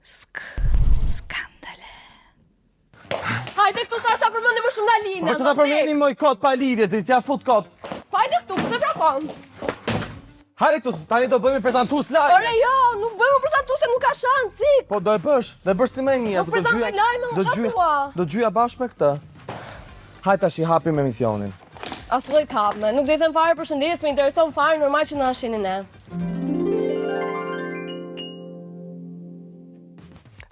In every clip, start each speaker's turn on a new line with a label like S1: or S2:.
S1: Skandale.
S2: Hajde këtu tash ta përmendim më shumë Dalinën.
S3: Po se ta përmeni moj kot pa lidhje, ti që ja fut kot.
S2: Hajde këtu, pse vrapon?
S3: Hajde këtu, tani do bëjmë prezantues live.
S2: Ore jo, nuk bëjmë prezantues se nuk ka shans, sik.
S3: Po do e bësh si më mirë.
S2: Nuk prezantoj lajme, unë qa thua?
S3: Do gjyja bashkë me këtë. Hajde tash I hapim emisionin.
S2: As lloj kapme, nuk do I them fare përshëndetjes, më intereson fare normal që na shihni ne.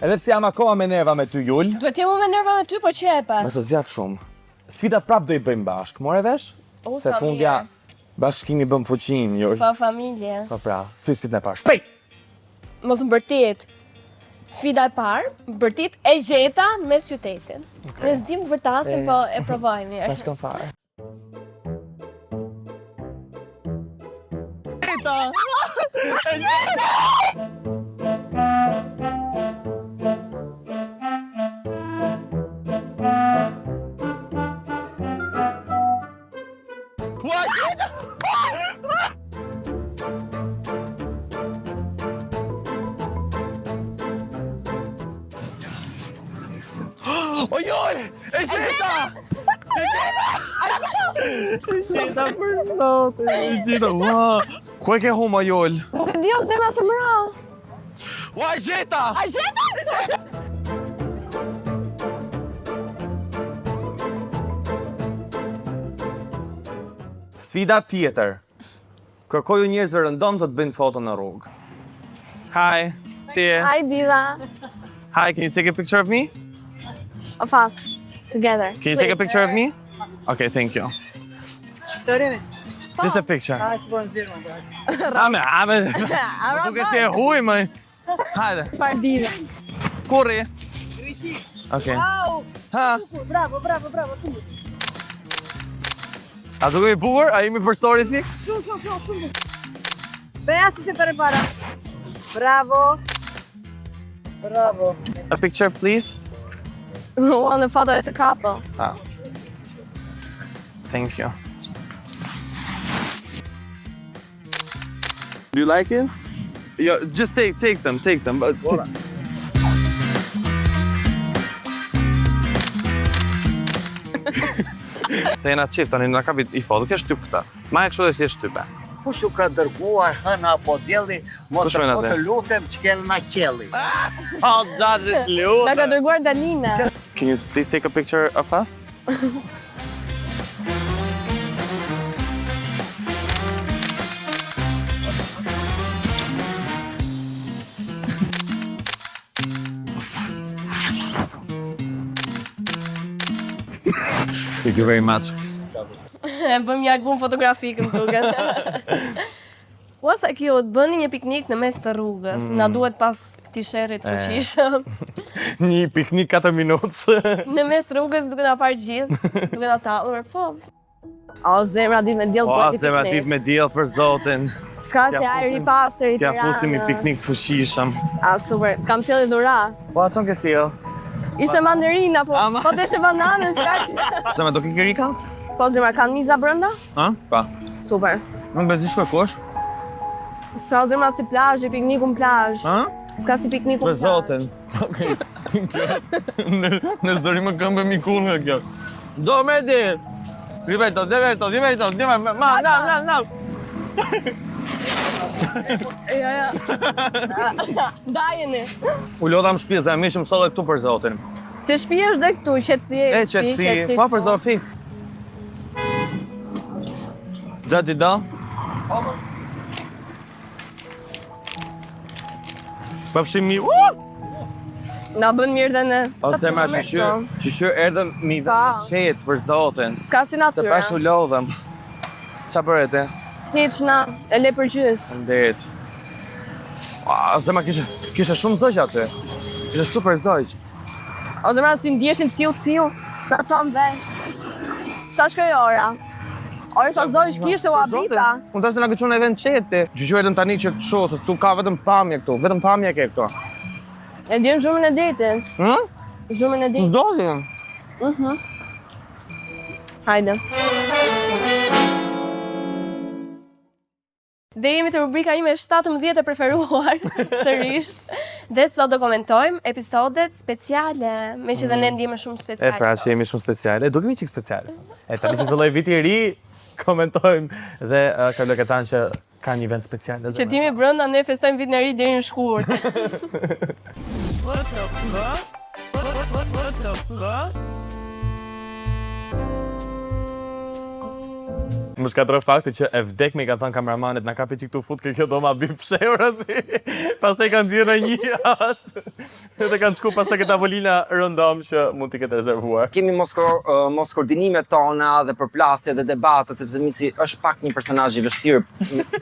S3: Edhe pse jam akoma me nerva me ty Jul.
S2: Duhet jemi me nerva me ty, po qepe.
S3: Mëse zjat shumë. Sfida prap do I bëjmë bashkë, more vesh? Se fundja bashkimi bëm fuqinë, Jul.
S2: Pa familje.
S3: Po pra, sfidën e parë. Shpejt!
S2: Mos më bërtit. Sfida e parë, bërtit e gjeta në mes qytetin. Ne s'dim të vërtasim, po e provojmë mirë.
S3: S'na shkon fare. O Jol! E gjeta! E gjeta për sot! E gjeta, ua! Ku e ke huma Jol?
S2: Nuk e di o zemra së mëra.
S3: Ua, e gjeta!
S2: A gjeta?
S3: Sfida tjetër. Kërkoju njerëzve rëndom të bëjnë foto në rrugë. Hi, see you.
S2: Hi, Diva.
S3: Hi, can you take a picture of me?
S2: A fast. Together.
S3: Can you take a picture of me? Okay, thank you. Just a picture. Ame. Duke si e huj, më. Hajde.
S2: Pardina.
S3: Kurri. Okay. Ha.
S4: Bravo.
S3: A duke I bukur? A jemi për story fix?
S4: Shumë. Beja si se pare para. Bravo.
S3: A picture, please.
S2: On the photo is a couple.
S3: Ah. Thank you. Do you like it? Yeah, just take them. But se jena qift, tani na kapit I foto, kjo shtyp këta. Ma e kështu dhe që shtype.
S5: Kush ju ka dërguar hëna apo djelli, mos
S3: shkojnë
S5: të
S3: atë?
S5: lutem që kellë na qelli.
S3: Oh, gjatët lutem.
S2: Na ka dërguar Dalina.
S3: Can you please take a picture of us? Thank you very much.
S2: Bëm një album fotografik në duket. Ua sa kjo, të bëni një piknik në mes të rrugës. Na duhet pas këtij sherrit fuqishëm.
S3: Një piknik 4 minutë.
S2: Në mes të rrugës duke na parë gjithë, duke na tallur, po. O, zemra dit me diell
S3: O,
S2: për
S3: zemra dit me diell për zotin.
S2: Ska se ajri I pastër I
S3: T'ja
S2: Tiranës.
S3: fusim I piknik të fuqishëm.
S2: A, super. Kam sjellë dhura.
S3: Po, çon ke sjell?
S2: Ishte mandarina, po.
S3: Ama.
S2: Po deshe bananën, s'ka që.
S3: Zema, do ke kerika?
S2: Po, zemra, kanë miza brenda?
S3: Ha? Pa.
S2: Super.
S3: Nuk bez dish kërkosh?
S2: Ska zemra si plazh, pikniku në plazh.
S3: Ha?
S2: Ska si pikniku
S3: Për
S2: në plazh.
S3: zotin. Okej. Në s'dori më këmbë mikun nga kjo. Do me di! Riveto, ma, nam!
S2: Ja. Dajeni.
S3: U lodha më shpizë, e mishëm sot dhe këtu për zotin.
S2: Se shtëpi është dhe këtu, qetësi.
S3: E qëtësi, pa për zotin fix. Gjatë I do? Pëfshim mi,
S2: Na bën mirë dhe ne.
S3: O zemra, qyshur erdhëm mi dhe qetë për zotin.
S2: Ska si
S3: Se
S2: natyra.
S3: pash u lodhëm. Qa bëret e?
S2: Hiq na, e le për gjys.
S3: Nderit. Zemra, kishe shumë zëgj aty. Kishe super zëgj.
S2: O dhe mra si ndjeshim siu. Na thon vesh. Sa shkoj ora? Ore sa zojsh kishte u abita.
S3: Unë tash të nga këqon e vend qeti. Gjyqoj edhe tani që kësho, se tu ka vetëm pamje këtu. Vetëm pamje ke këtu.
S2: E djem zhumën e detin. Zhumën e detin.
S3: Zdodhjem.
S2: Hajde. Dhe jemi të rubrika ime 17 e preferuar, sërish. Dhe sot do komentojmë episodet speciale, me që dhe ne ndjeme shumë speciale.
S3: Pra që jemi shumë speciale, duke mi qik speciale. Tani që filloj viti i ri, komentojmë dhe Karlo Ketan që ka një vend special.
S2: Që timi brënda ne festojmë vitin e ri deri në shkurt.
S3: Më shkatroj fakti që e vdek me i ka thënë kameramanit na kapi që këtu fut kjo do ma bim fshehura si. Pastaj kanë zirë një jashtë. Dhe kanë shku pastaj këtë tavolina rëndom që mund t'i ketë rezervuar.
S1: Kemi mos koordinimet tona dhe përplasje dhe debatet, sepse Misi është pak një personazh i vështirë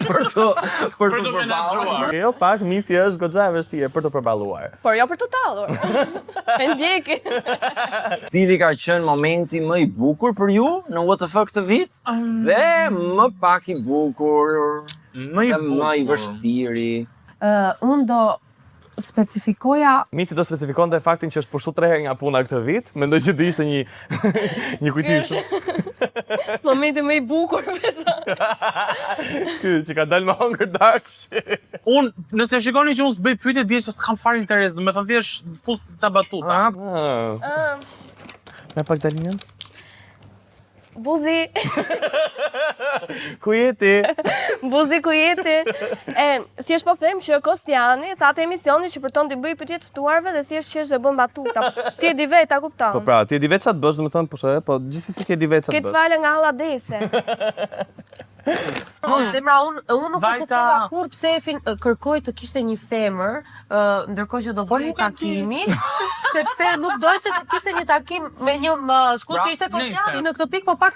S1: për të përballuar.
S3: Jo, pak Misi është goxha e vështirë për të përballuar.
S2: Por jo për të tallur. E ndjeki.
S1: Cili ka qenë momenti më i bukur për ju në WTF këtë vit? Dhe më pak i bukur, më i vështiri.
S4: Unë do specifikoja...
S3: Misi do specifikon dhe faktin që është pushu 3 herë nga puna këtë vit, mendoj që të ishte një kujtim shumë.
S2: Momenti më i bukur, besa.
S3: Ky që ka dalë më hongër daksh.
S6: Unë, nëse shikoni që unë s'bëj pyetje, di që s'kam fare interes, do me thënë thjesht fus ca batuta.
S3: Me pak dalinën?
S2: Buzi.
S3: Ku jeti?
S2: Buzi ku jeti? Thjesht po them që Kostiani tha te emisioni që përton t'i bëj pyetje të ftuarve dhe thjesht qesh dhe bën batuta. Ti e di vetë, a kupton?
S3: Po pra, ti e di vetë çfarë të bësh, domethënë po gjithsesi ti e di vetë çfarë të
S2: Këtë
S3: bësh.
S2: fale nga Alla Dese.
S4: Zemra, unë nuk e kuptova kur pse kërkoj të kishte një femër, ndërkohë që do bëhej takimi, sepse nuk dojte të kishte një takim me një mashkull që ishte Kostiani në këtë pikë, po pak...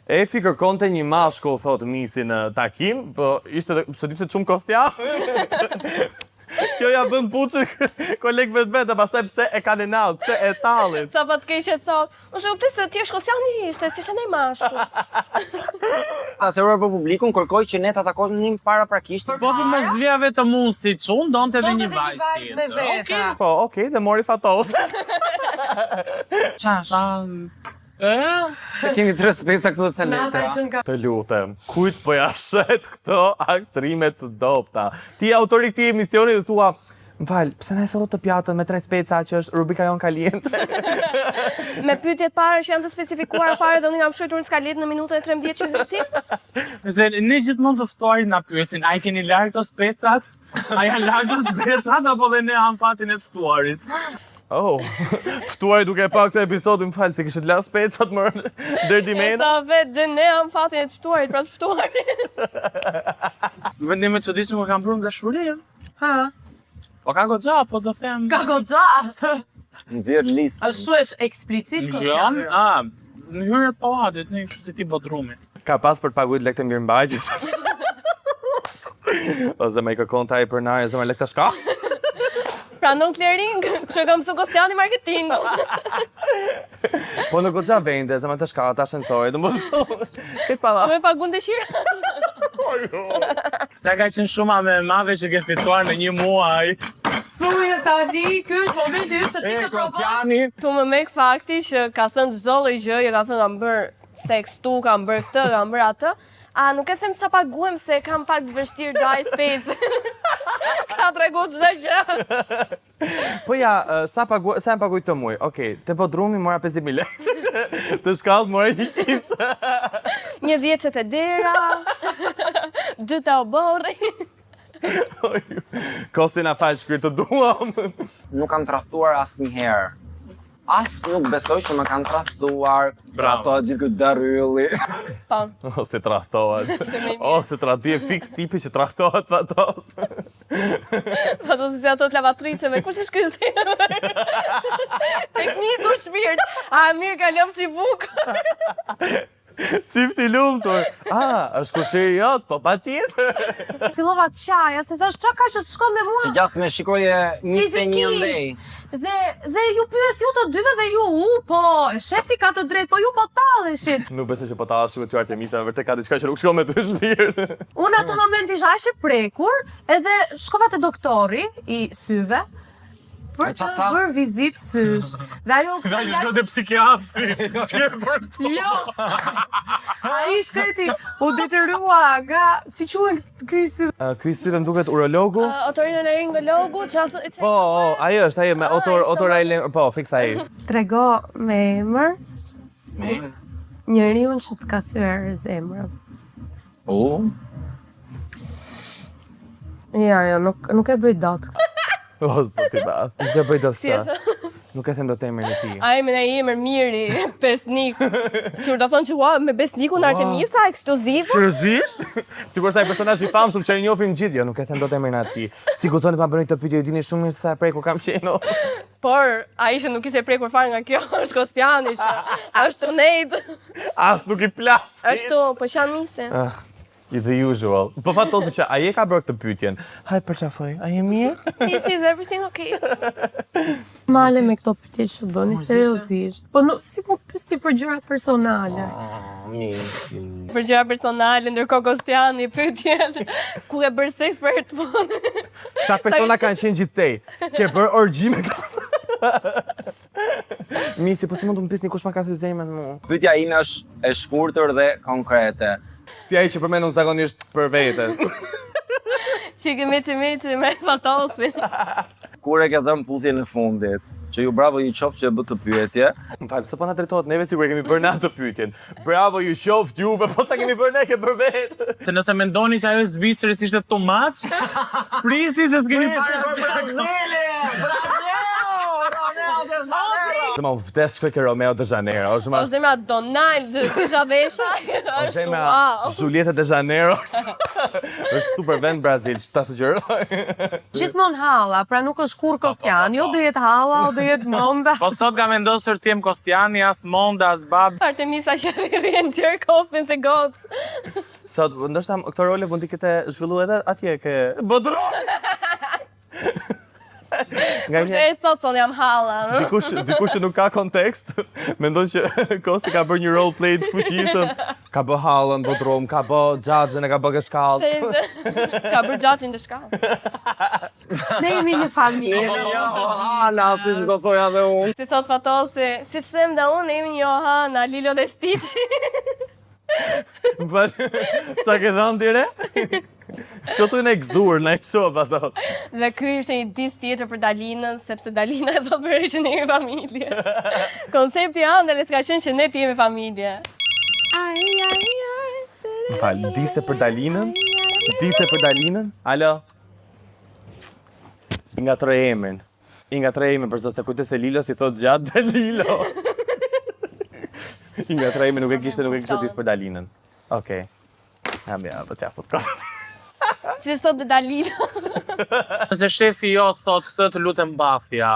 S3: Efi kërkonte një mashkull, thot Misi në takim, po ishte pse di pse çum Kostian. Kjo ja bën puçë kolegëve të vetë, pastaj pse e kanë naut, pse e tallit.
S2: Sa pa të keqe thot. Unë se kuptoj se ti është Kostiani ishte, si ishte ndaj mashkull.
S1: Aseruar për publikun, kërkoj që ne ta takonim paraprakisht.
S6: Po për mes dhvija vetëm unë si çun, donte edhe një vajzë
S4: me
S6: tjetër.
S4: veta.
S3: Po, okej, dhe mori fatos.
S4: Qash?
S1: Se kemi 3 speca këtu të letra.
S3: Të lutem, kujt po ja shet këto aktrime të dobta? Ti autori i këtij emisioni dhe thua, m'fal, pse na e solli të pjatën me 3 speca që është rubrika jon kaliente?
S2: Me pyetjet parë që janë të specifikuara parë dhe unë kam shkruar në skalet në minutën e 13 që hyti.
S6: Se ne gjithmonë të ftuarit na pyesin, a i keni larg të specat? A janë larg të specat apo dhe ne ham fatin e të ftuarit?
S3: Oh, të ftuari duke e pa këtë episod, m'fal, se kishit las specat më deri dimena.
S2: Ta vetë dhe ne am fatin e të ftuarit, pra të ftuarit.
S6: Vendime të çuditshme kur kam bërë dashurinë.
S4: Ha?
S6: Po ka goxha, po do them.
S4: Ka goxha!
S1: Nxjerr listë.
S4: Është është eksplicit Kostiani.
S6: Në hyrjet pallatit, në kështu si ti bodrumit.
S3: Ka pas për të paguajtur lekë të mirëmbajtjes. O zema i kërkon ta i pronarë, zema lekë të shka.
S2: Pra non clearing, që kam mësu Kostiani marketing.
S3: Po në goxha vende, zema të shka, ta shënsoj, dhe më këtë pala.
S2: Që me pagun dëshira.
S6: Sa ka qenë shumë me mave që ke fituar në një muaj.
S4: Thuaj tani, ky është momenti yt që ti të provosh.
S2: Tu më mek fakti që ka thënë çdo lloj gjë, ka thënë kam bërë seks tu, kam bërë këtë, kam bërë atë. A nuk e them sa paguhem se kam pak vështirë daj space. Ka tregu çdo gjë.
S3: Po ja, sa më paguaj të muaj? Okej, te bodrumi mora 50.000 lekë. Të shkallët mora 100.
S2: Një 10 që të dera, 2 të oborri.
S3: Kosti na fal shpirt të duam.
S1: Nuk kam tradhtuar asnjëherë. As nuk besoj që më kanë tradhtuar. Ato gjithë këtë darylli.
S2: Po.
S3: O, se trahtohet. O, se bie fix tipi që trahtohet fatos.
S2: Fatos si ato të lavatriqeve, kush është ky? Teknikur shpirt. A mirë kalom si bukur.
S3: Çifti lumtur. Është kushiri jot, po patjetër.
S4: Fillova të qaja, se thash çka ka që të shkon me mua.
S1: Që gjatë me shikoje 21 ndej.
S4: Dhe ju pyes ju të dyve dhe ju, po, shefi ka të drejtë, po ju po talleshit.
S3: Nuk besoj që po tallesh me ty Artemisa, vërtet ka diçka që nuk shkon me ty shpirt.
S4: Unë atë moment isha aq e prekur, edhe shkova te doktori i syve. për të bërë vizitë sysh. Dhe ajo
S6: Këta që shko dhe psikiatri, si e për këtu.
S4: Jo. Ai shkreti u detyrua nga si quhen ky sy.
S3: Ky si më duket urologu?
S2: Otorinolaringologu,
S3: Po, ajo është, ajo me otorajlen, po, fiksa ai.
S4: Trego me emër. Njeriu që të ka thyer zemrën. Ja, nuk e bëj dot.
S3: O, zoti ba, nuk e bëj dot këtë. Nuk e them dot emrin e tij.
S2: Ai më në emër Miri, Besnik. Sigur do thonë që ua me Besnikun Artemisa ekskluziv.
S3: Seriozisht? Sigurisht ai personazh i famshëm që e njohim gjithë, jo, nuk e them dot emrin e tij. Si guzoni ta bëni këtë pyetje, e dini shumë mirë se sa prej kur kam qenë.
S2: Por ai që nuk ishte prekur fare nga kjo është Kostiani që është unet.
S3: As nuk i plas.
S2: Ashtu, po qan mise.
S3: The usual. Po fatose që ai e ka bërë këtë pyetjen. Hajde përçafoj. A je mirë?
S2: Is everything okay?
S4: Male me këto pyetje që bëni seriozisht. Po si po pyesni për gjëra personale?
S1: Misi.
S2: Për gjëra personale, ndërkohë Kostiani pyetjen ku e bër seks për herë të vonë.
S3: Sa persona kanë qenë gjithsej. Ke bërë orgji me këto. Misi, po si mund të më pyesni kush ma ka thyer zemrën mua?
S1: Pyetja ime është e shkurtër dhe konkrete.
S3: Si ai që përmendon zakonisht për vete.
S2: Që kemi që me Fatosin.
S1: Kur e ke dhënë puthjen në fundit? Që ju bravo ju qoftë që e bë të pyetje.
S3: M'fal, s'po na drejtohet neve sigur e kemi bërë na të pyetjen. Bravo ju qoftë juve, po sa kemi bërë ne ke bërë vetë.
S6: Se nëse mendoni që ajo Zvicrës ishte too much, prisi se s'keni parë.
S3: Zema u vdes shkoj ke Romeo de Janeiro.
S2: O zemra Donald Kishavesha është wow.
S3: Julieta de Janeiro. Është super vend Brazil, që ta sugjeroj.
S4: Gjithmonë halla, pra nuk është kur Kostiani, o do jetë halla, o do jetë Monda.
S6: Po sot ka vendosur t'jem Kostiani, as Monda, as Bab.
S2: Artemisa që rrien tjerë Kostin se gocë.
S3: Sot, ndoshta këto role mund t'i kete zhvillu edhe atje ke Bodro.
S2: Kurse e sot jam halla.
S3: Dikush që nuk ka kontekst, mendon që Kosti ka bërë një role play të fuqishëm. Ka bë hallën, Bodrum, ka bë xhaxhin, e ka bë shkallë.
S2: Ka bërë xhaxhin të shkallë.
S4: Ne jemi një familje.
S1: Johana, si që do thoja dhe unë.
S2: Si thot Fatosi, si që them dhe unë, jemi një Johana, Lilo dhe Stici.
S3: Qa ke dhënë tire? Shkotu në gzur, në e kësho, Fatos.
S2: Dhe ky ishte një dis tjetër për Dalinën, sepse Dalina e thot për që ne jemi familje. Koncepti Andele s'ka qenë që ne t'jemi familje.
S3: Më falë, diste për Dalinën? Diste për Dalinën? Alo? I nga tre emrin. I nga tre emrin, përsa se kujtë se Lilo si thot gjatë dhe Lilo. I nga tre emrin nuk e kishte dis për Dalinën. Okej. Ja, po c'ja fut kosët.
S2: Si sot dhe Dalina.
S6: Nëse shefi jo thot këtë të lutem mbathja.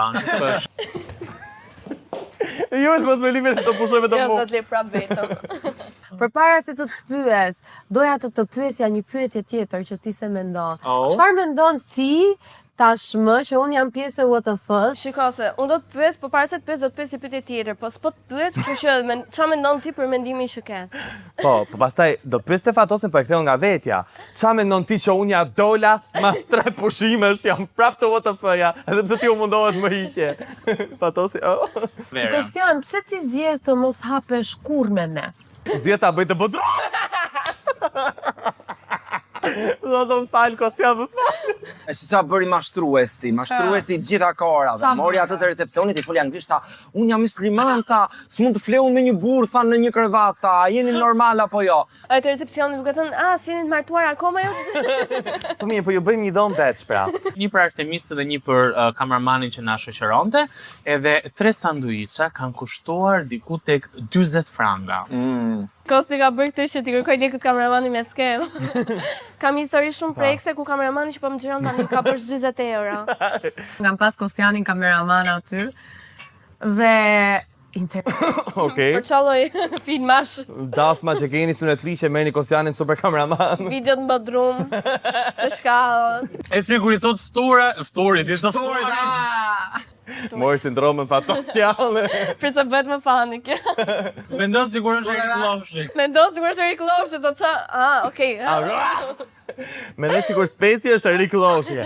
S3: Jo, në mos me lime të pushojme të
S2: Ja,
S3: mu.
S2: sot le prap vetëm.
S4: Përpara se të pyes, doja të pyesja një pyetje tjetër që ti se mendon.
S6: Oh.
S4: Çfarë mendon ti tashmë që unë jam pjesë e WTF-s?
S2: Shiko se, unë do të pyes, po para se të pyes, do të pyes një pyetje tjetër, po s'po të pyes, kështu që çfarë mendon ti për mendimin që ke?
S3: Po pastaj do pyeste Fatosin po e ktheu nga vetja. Qa mendon ti që unë ja dola mas 3 pushimesh, jam prap të WTF-ja, edhe pse ti u mundohet më hiqe. Fatosi,
S4: Kostian, pse ti zgjedh të mos hapesh kurrë me ne?
S3: Zjeta bëj të Bodro. Do të më falë, Kostian, më falë.
S1: E që qa bëri mashtruesi gjitha korave. Mori atë të recepcionit, i foli anglisht, tha, unë jam musliman, tha, s'mund të fleu me një burr, tha, në një krevat, tha, jeni normal apo jo?
S2: E të recepcionit duke thënë, si jeni të martuar akoma jo?
S3: Po mirë, po ju bëjmë një dhomë veç, pra.
S6: Një për Artemisë dhe një për kameramanin që na shoqëronte, edhe 3 sanduiça kanë kushtuar diku tek 40 franga.
S2: Kosti ka bërë këtë që t'i kërkoj lekët kameramani me skem. Kam histori shumë prekse ku kameramani që po më qiron tani ka për 20 euro.
S4: Ngam pas Kostianin kameraman aty. Dhe
S3: Okej.
S2: Përqalloj filmash,
S3: Dasma që keni sunetliqe, merrni Kostianin super kameraman.
S2: video të Bodrum, të shkallë.
S6: E thmi kur i thot fturit, i thot
S3: Mori sindromën Fatosjanë.
S2: Për se bëhet më panike.
S6: Mendon sigur është Erik Lofshi.
S2: Mendon sigur është Erik Lofshi, do të qa, okej.
S3: Mendoj sikur speci është Erik Lofshi.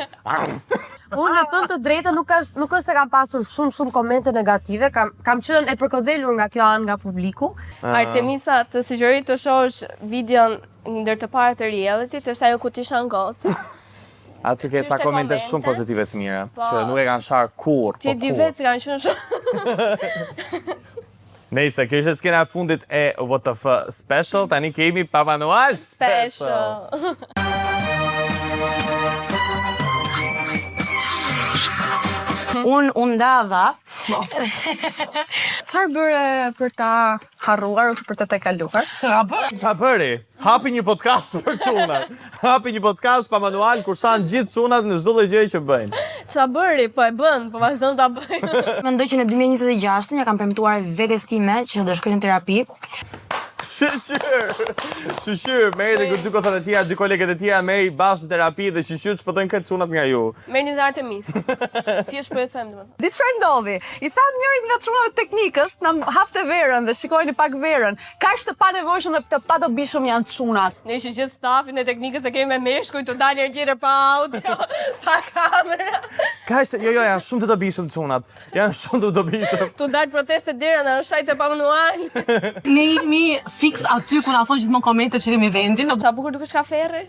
S4: Unë me thënë të drejtë nuk është se kam pasur shumë komente negative, kam qenë e përkodhelur nga kjo anë nga publiku.
S2: Artemisa, të sugjeroj të shohësh videon ndër të parë të reality, është ajo ku ti shan gocë.
S3: Aty ke ca komente shumë pozitive të mira, që nuk e kanë sharë kur.
S2: Ti di vetë kanë qenë shumë.
S3: Nejse, kjo ishte skena e fundit e What the F Special, tani kemi Papa Noel Special.
S7: Unë undava.
S8: Çfarë bëre për ta harruar ose për ta tejkaluar?
S3: Qa bëri? Hapi një podcast për çunat. Hapi një podcast pa manual kur shan gjithë çunat në çdo gjë që bëjnë.
S2: Qa bëri, po e bën, po vazhdon ta bëj.
S7: Mendoj që në 2026 ja kam premtuar vetes time që do shkoj në terapi.
S3: Shqyr, merri dy kosat e tjera, dy kolegët e tjera, merri bashkë në terapi dhe shqyr çpëtojnë këtë çunat nga ju.
S2: Merrni dhe Artemis. Ti e shpresojmë domethënë.
S8: Di çfarë ndodhi? I tham njërit nga çunave teknikës, na hapte verën dhe shikojni pak verën. Kaq të panevojshëm dhe të padobishëm janë çunat.
S2: Ne që gjithë stafin e teknikës e kemi me meshkuj të dalë herë tjetër pa audio, pa kamera.
S3: Jo, janë shumë të dobishëm çunat. Janë shumë të dobishëm.
S2: Tu dalë proteste dera në shajt e pa manual.
S7: Ne jemi fix aty ku na thonë gjithmonë komente që kemi vendin.
S2: Sa bukur dukesh kaferri.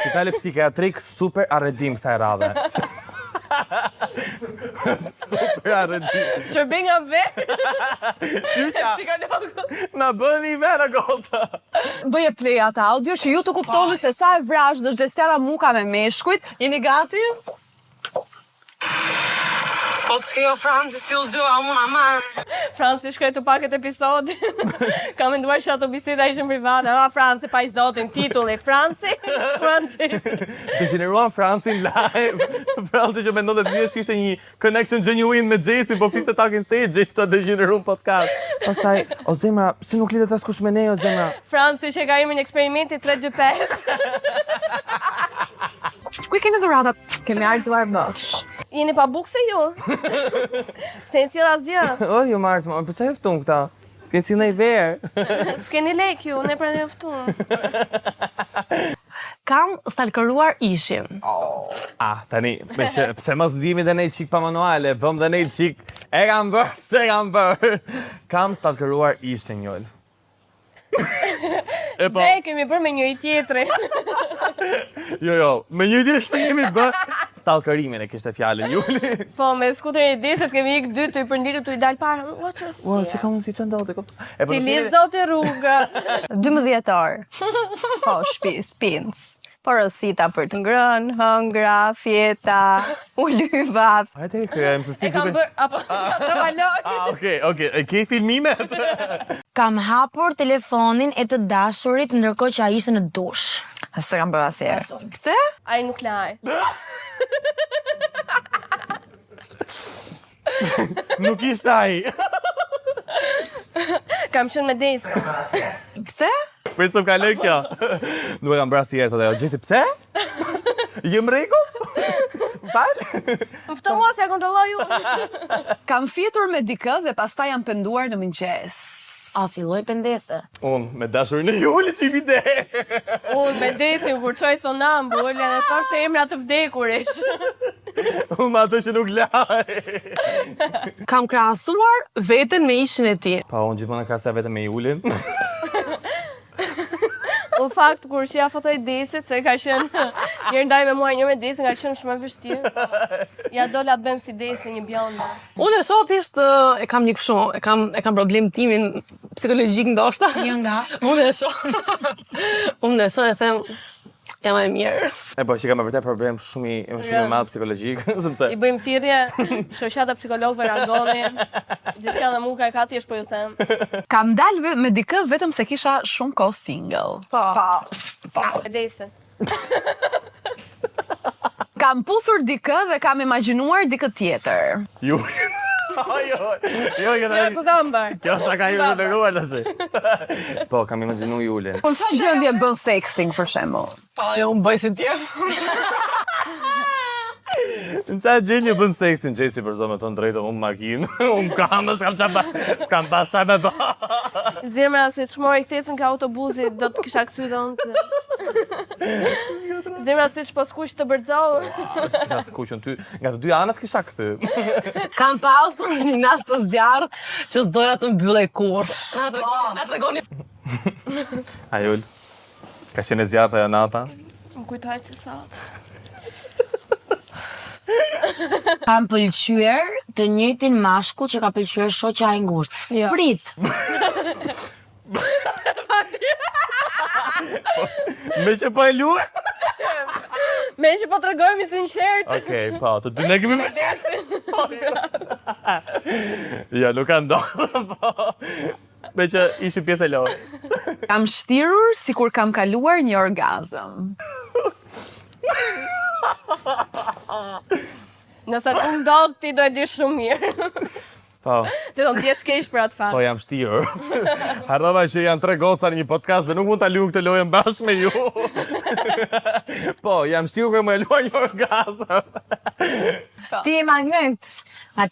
S3: Spitali psikiatrik super arredim kësaj radhe. Super arredim.
S2: Shërbej nga verë.
S3: Qyqa,
S2: Psikologu.
S3: na bëni vera goca.
S8: Bëje play atë audio që ju të kuptoni se sa e vrashë dhe Gjestiana Muka me meshkujt.
S7: Jeni gati? Po të shkjo Franci si u zhua unë aman.
S2: Franci shkoj të paket episodi. Kam menduar që ato biseda ishin private. Franci pa i zotin, titulli. Franci.
S3: Degeneruan Francin live. Franci që mendon të thjesht ishte një connection genuine me Jason, po fliste talking stage, Jason ta degeneruan podcast. Pastaj, o zemra, si nuk lidhet askush me ne, o zemra.
S2: Franci që ka emrin eksperimenti 325.
S8: Ku i keni dhuratat? Kemi ardhuar bosh.
S2: Jeni pa bukse ju? Se në cilë asgjë.
S3: O, ju martë, për që e ftum këta? S'ken si nej verë.
S2: S'keni lek ju, ne pra ne ftuam.
S7: Kam stalkeruar ishin.
S3: Tani, pse mos ndihemi dhe nej qik pa manuale, bëm dhe nej qik, e kam bërë, se kam bërë. Kam stalkeruar ishin, njëll.
S2: Ne kemi bërë me njëri tjetrin.
S3: Jo, me një tjetër që kemi bërë stalkerimin e kishte fjalën Juli.
S2: Po, me skuterin e deset kemi ikë dy të i përnditur të i dalë para. Ua, që rësia.
S3: Ua, si ka mundësi që ndote, kuptu.
S2: Ti lidh zote rrugët.
S8: 12 orë. Po, shtëpis, pinc. Porosita për të ngrënë, hëngra, fjeta, ulyvat.
S3: Hajde, kërëm se si
S2: E kam
S3: duke...
S2: bërë, apo, trabaloj.
S3: Okej, e ke filmimet?
S7: Kam hapur telefonin e të dashurit ndërkohë që ai ishte në dush.
S8: Së kam bërë asjerë.
S7: Pse?
S2: Ai nuk laj.
S3: Nuk ishte ai.
S2: Kam qenë me desë.
S7: Pse?
S3: Prit se më kaloj kjo. Nuk e kam bërë asnjëherë thotë ajo. Gjesi pse? Jem rregull? M'fal?
S2: Më fto mua se ja kontrolloj ju.
S8: Kam fjetur me dikë dhe pastaj jam penduar në mëngjes.
S7: A si lloj pendese?
S3: Unë me dashurin e Julit që i vide.
S2: Unë me desin kur qoj sonambull edhe thosh se emra të vdekurish.
S3: Unë me ato që nuk laj.
S7: Kam krahasuar veten me ishin e tij.
S3: Pa, unë gjithmonë e krahasoj vetëm me Julin.
S2: Në fakt, kur që ja fotoj desit, se ka qenë njërë ndaj me mua, njërë me desin, ka qenë shumë e vështirë. Ja dola të bëjmë si desi, një bjonda.
S7: Unë e shoh thjesht e kam një kështu, e kam problem timin psikologjik ndoshta.
S4: Jo nga.
S7: Unë e shoh. Unë e shoh e them jam e mirë.
S3: E po, që kam e vërtet problem shumë i madh psikologjik, sepse
S2: I bëjmë thirrje, shoqata psikologëve reagoni. Gjithka dhe Muka e ka thjesht po ju them.
S8: Kam dalë me dikë vetëm se kisha shumë kohë single. Po.
S2: E desin.
S8: Kam puthur dikë dhe kam imagjinuar dikë tjetër.
S3: Julin. Jo,
S2: Ja ku kam bërë.
S3: kjo shaka ju zhveruar tash. Po, kam imagjinu Julin.
S8: Po sa gjendje bën sexting për shembull?
S7: Po, jo, unë bëj si tjerë.
S3: Në qa gjendje bën seksin, Gjesi për zonë me tonë drejto, unë makinë, unë kamë, s'kam pas qa me ba.
S2: Zemra, si të shmori këtecën ka autobusit, do të kisha kësy dhe unë se... Zemra siç po skuq të bërzoll.
S3: Kisha skuqën ty, nga të dy anët kisha kthy.
S7: Kam pasur një natë të zjarrt që s'doja të mbyllej kurrë. Na tregoni.
S3: Ajul, ka qenë e zjarrta ajo nata?
S2: Më kujtohet si sot.
S9: Kam pëlqyer të njëjtin mashkull që ka pëlqyer shoqja e ngushtë.
S8: Jo.
S9: Prit.
S3: Me që po e luaj?
S2: Me që po tregojmë sinqert.
S3: Okej, po, të dy ne kemi me qenë. Ja, nuk ka ndodhë, po. Me që ishi pjesë e lojë.
S10: Kam shtirur si kur kam kaluar një orgazm.
S2: Nëse të ndodh, ti do e di shumë mirë.
S3: Po,
S2: Ti do ndjesh keq për atë fakt.
S3: po jam shtirur. Harrova që janë 3 goca në një podcast dhe nuk mund ta luajm këtë lojën bashkë me ju. Po, jam shtirur kur më e luaj një orgazm.
S9: Ti je magnet.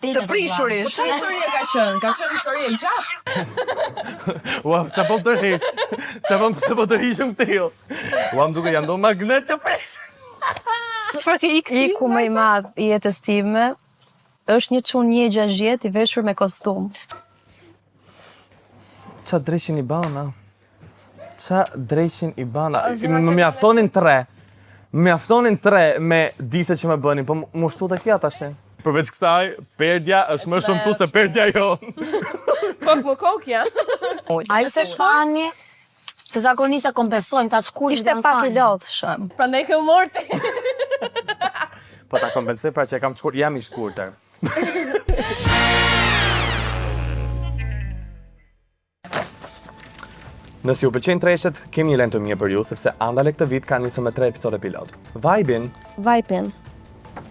S10: Të prishurish. Po çfarë histori ka qenë? Ka qenë histori e gjatë.
S3: Ua, qa po më tërheq? Qa po më po tërhiqëm t'il? Ua, më duke jam do magnet të prish.
S7: Çfarë ke ikti?
S8: Iku më i madh i jetës time është një çun 1.60 i veshur me kostum.
S3: Qa dreqin i bana? Qa dreqin i bana? Më mjaftonin 3. Më mjaftonin 3 me dise që më bënin, po më shtu të kja tashin. Përveç kësaj, perdja është më shumë tu se perdja jonë.
S2: Kok më kokja.
S9: Ajo se shani, se zakonisht e kompensojnë ta shkurit
S8: Ishte pak i lodhshëm.
S2: Prandaj ke morti.
S3: Po ta kompensoj pra që e kam shkurt, jam i shkurtër. Nëse ju pëlqejnë treshet, kemi një lent të mirë për ju, sepse andale këtë vit ka nisur me 3 episode pilot.
S8: Vajpin.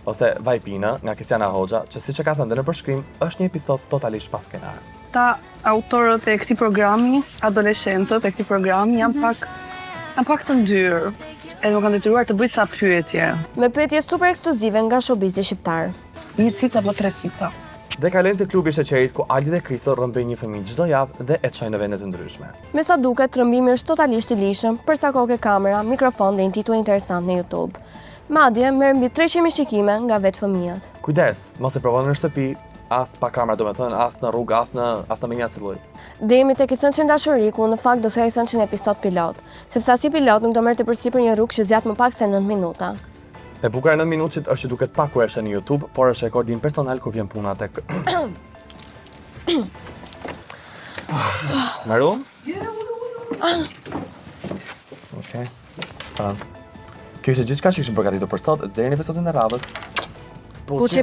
S3: Ose Vajpina, nga Kristiana Hoxha, që siç e ka thënë në përshkrim, është një episod totalisht pa skenar.
S7: Ta autorët e këtij programi, adoleshentët e këtij programi janë pak të ndyrë. Edhe më kanë detyruar të bëj ca pyetje.
S2: Me pyetje super ekskluzive nga showbizi shqiptar.
S7: 1 cica apo 3 cica.
S3: Dhe kalojmë te klubi i sheqerit ku Aldi dhe Kristo rrëmbejnë një fëmijë çdo javë dhe e çojnë në vende të ndryshme.
S2: Me sa duket, rrëmbimi është totalisht i lishëm, për sa kohë ke kamera, mikrofon dhe një titull interesant në YouTube. Madje merr mbi 300.000 shikime nga vetë fëmijët.
S3: Kujdes, mos e provoni në shtëpi, as pa kamera domethënë, as në rrugë, as në menja si lloj.
S2: Dhe jemi tek i thënë që ndashuri ku në fakt do thoj thënë që në episod pilot, sepse si pilot nuk do merrte përsipër një rrugë që zgjat më pak se 9 minuta.
S3: E bukur e 9 minutit është që duket pak kur është në YouTube, por është rekordim personal kur vjen puna tek Maru? Okej. Kjo ishte gjithçka që kishim përgatitur për sot, deri në episodin e radhës.
S2: Puçi.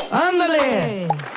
S1: Andale!